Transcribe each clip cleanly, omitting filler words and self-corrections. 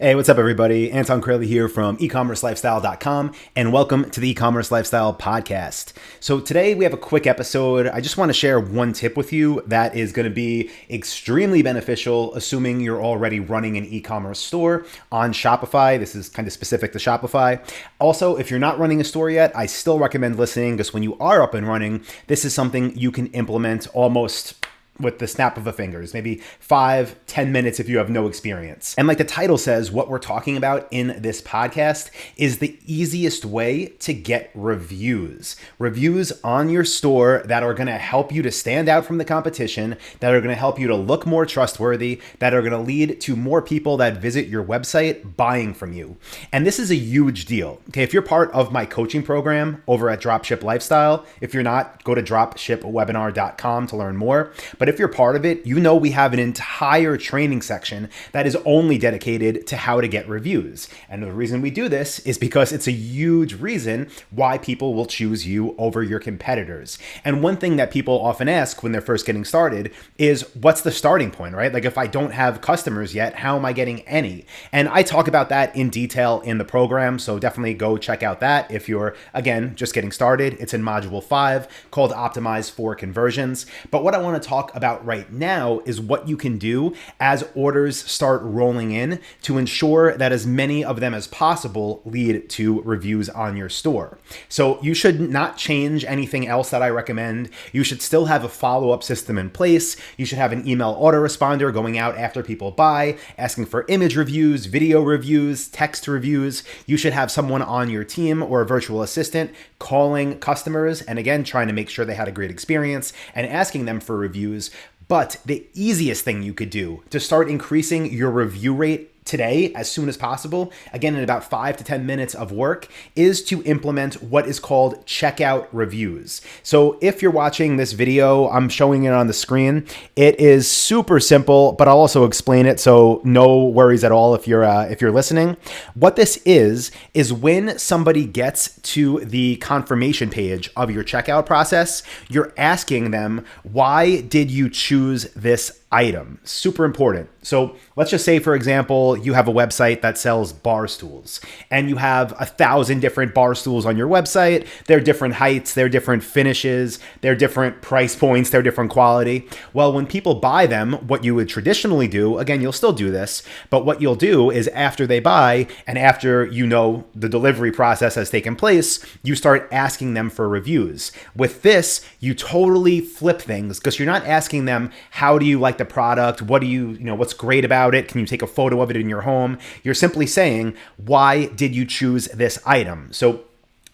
Hey, what's up, everybody? Anton Crayley here from ecommercelifestyle.com, and welcome to the E-commerce Lifestyle Podcast. So today we have a quick episode. I just want to share one tip with you that is going to be extremely beneficial, assuming you're already running an e-commerce store on Shopify. This is kind of specific to Shopify. Also, if you're not running a store yet, I still recommend listening because when you are up and running, this is something you can implement almost with the snap of a fingers, maybe 5-10 minutes if you have no experience. And like the title says, what we're talking about in this podcast is the easiest way to get reviews. Reviews on your store that are gonna help you to stand out from the competition, that are gonna help you to look more trustworthy, that are gonna lead to more people that visit your website buying from you. And this is a huge deal. Okay, if you're part of my coaching program over at Dropship Lifestyle, if you're not, go to dropshipwebinar.com to learn more. But if you're part of it, you know we have an entire training section that is only dedicated to how to get reviews. And the reason we do this is because it's a huge reason why people will choose you over your competitors. And one thing that people often ask when they're first getting started is, what's the starting point, right? Like, if I don't have customers yet, how am I getting any? And I talk about that in detail in the program, so definitely go check out that if you're, again, just getting started. It's in Module 5 called Optimize for Conversions. But what I want to talk about right now is what you can do as orders start rolling in to ensure that as many of them as possible lead to reviews on your store. So you should not change anything else that I recommend. You should still have a follow-up system in place. You should have an email autoresponder going out after people buy, asking for image reviews, video reviews, text reviews. You should have someone on your team or a virtual assistant calling customers and, again, trying to make sure they had a great experience and asking them for reviews. But the easiest thing you could do to start increasing your review rate today, as soon as possible, again, in about 5 to 10 minutes of work, is to implement what is called checkout reviews. So if you're watching this video, I'm showing it on the screen. It is super simple, but I'll also explain it, so no worries at all if you're listening. What this is when somebody gets to the confirmation page of your checkout process, you're asking them, why did you choose this item? Super important. So let's just say, for example, you have a website that sells bar stools and you have 1,000 different bar stools on your website. They're different heights, they're different finishes, they're different price points, they're different quality. Well, when people buy them, what you would traditionally do, again, you'll still do this, but what you'll do is after they buy and after you know the delivery process has taken place, you start asking them for reviews. With this, you totally flip things because you're not asking them, how do you like the product? What do what's great about it? Can you take a photo of it in your home? You're simply saying, why did you choose this item? So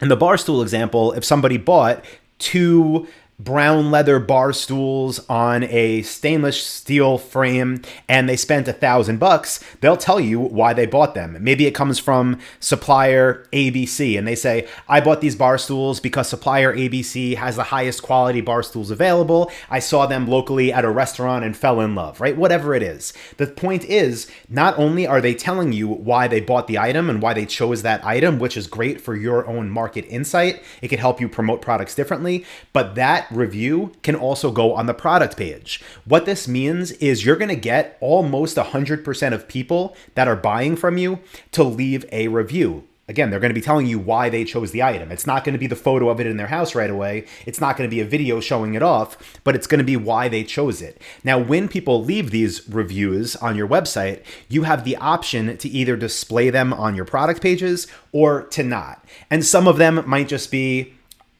in the bar stool example, if somebody bought 2 brown leather bar stools on a stainless steel frame and they spent $1,000, they'll tell you why they bought them. Maybe it comes from supplier ABC and they say, I bought these bar stools because supplier ABC has the highest quality bar stools available. I saw them locally at a restaurant and fell in love, right? Whatever it is. The point is, not only are they telling you why they bought the item and why they chose that item, which is great for your own market insight. It can help you promote products differently, but that review can also go on the product page. What this means is you're going to get almost 100% of people that are buying from you to leave a review. Again, they're going to be telling you why they chose the item. It's not going to be the photo of it in their house right away. It's not going to be a video showing it off, but it's going to be why they chose it. Now, when people leave these reviews on your website, you have the option to either display them on your product pages or to not. And some of them might just be,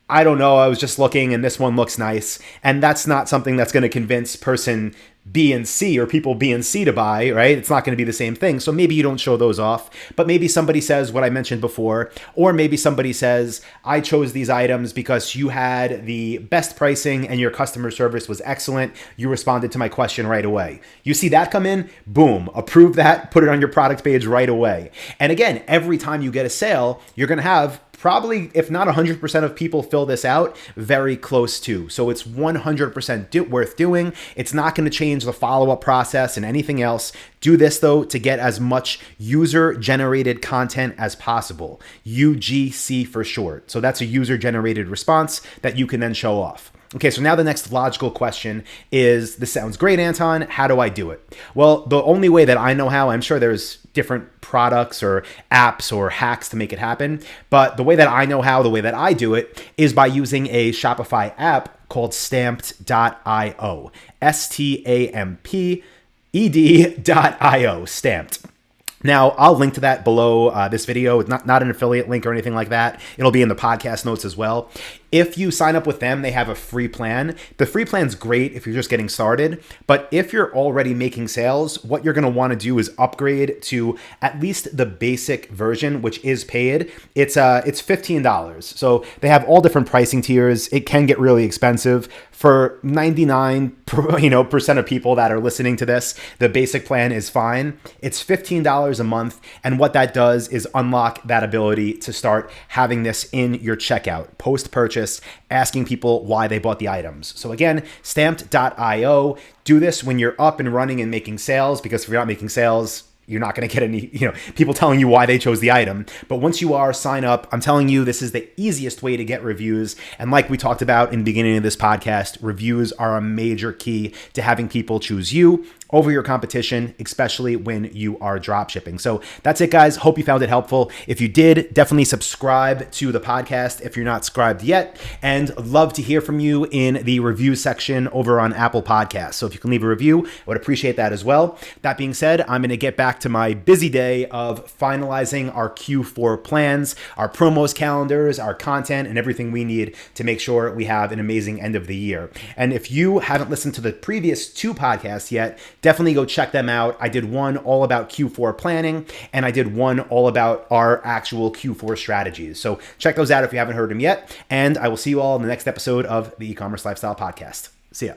I don't know, I was just looking and this one looks nice. And that's not something that's going to convince person B and C or people B and C to buy, right? It's not going to be the same thing. So maybe you don't show those off, but maybe somebody says what I mentioned before, or maybe somebody says, I chose these items because you had the best pricing and your customer service was excellent. You responded to my question right away. You see that come in, boom, approve that, put it on your product page right away. And again, every time you get a sale, you're going to have probably, if not 100% of people fill this out, very close to. So it's 100% worth doing. It's not going to change the follow-up process and anything else. Do this, though, to get as much user-generated content as possible. UGC for short. So that's a user-generated response that you can then show off. Okay, so now the next logical question is, this sounds great, Anton. How do I do it? Well, the only way that I know how, I'm sure there's different products or apps or hacks to make it happen, but the way that I know how, the way that I do it is by using a Shopify app called Stamped.io. Stamped.io. Stamped. Now, I'll link to that below this video. It's not an affiliate link or anything like that. It'll be in the podcast notes as well. If you sign up with them, they have a free plan. The free plan's great if you're just getting started, but if you're already making sales, what you're going to want to do is upgrade to at least the basic version, which is paid. It's $15. So they have all different pricing tiers. It can get really expensive. For 99% of people that are listening to this, the basic plan is fine. It's $15 a month, and what that does is unlock that ability to start having this in your checkout post-purchase, asking people why they bought the items. So again, Stamped.io. Do this when you're up and running and making sales, because if you're not making sales, you're not going to get any, people telling you why they chose the item. But once you are, sign up. I'm telling you, this is the easiest way to get reviews. And like we talked about in the beginning of this podcast, reviews are a major key to having people choose you over your competition, especially when you are drop shipping. So that's it, guys. Hope you found it helpful. If you did, definitely subscribe to the podcast if you're not subscribed yet, and love to hear from you in the review section over on Apple Podcasts. So if you can leave a review, I would appreciate that as well. That being said, I'm going to get back to my busy day of finalizing our Q4 plans, our promos calendars, our content, and everything we need to make sure we have an amazing end of the year. And if you haven't listened to the previous 2 podcasts yet, definitely go check them out. I did one all about Q4 planning, and I did one all about our actual Q4 strategies. So check those out if you haven't heard them yet. And I will see you all in the next episode of the E-commerce Lifestyle Podcast. See ya.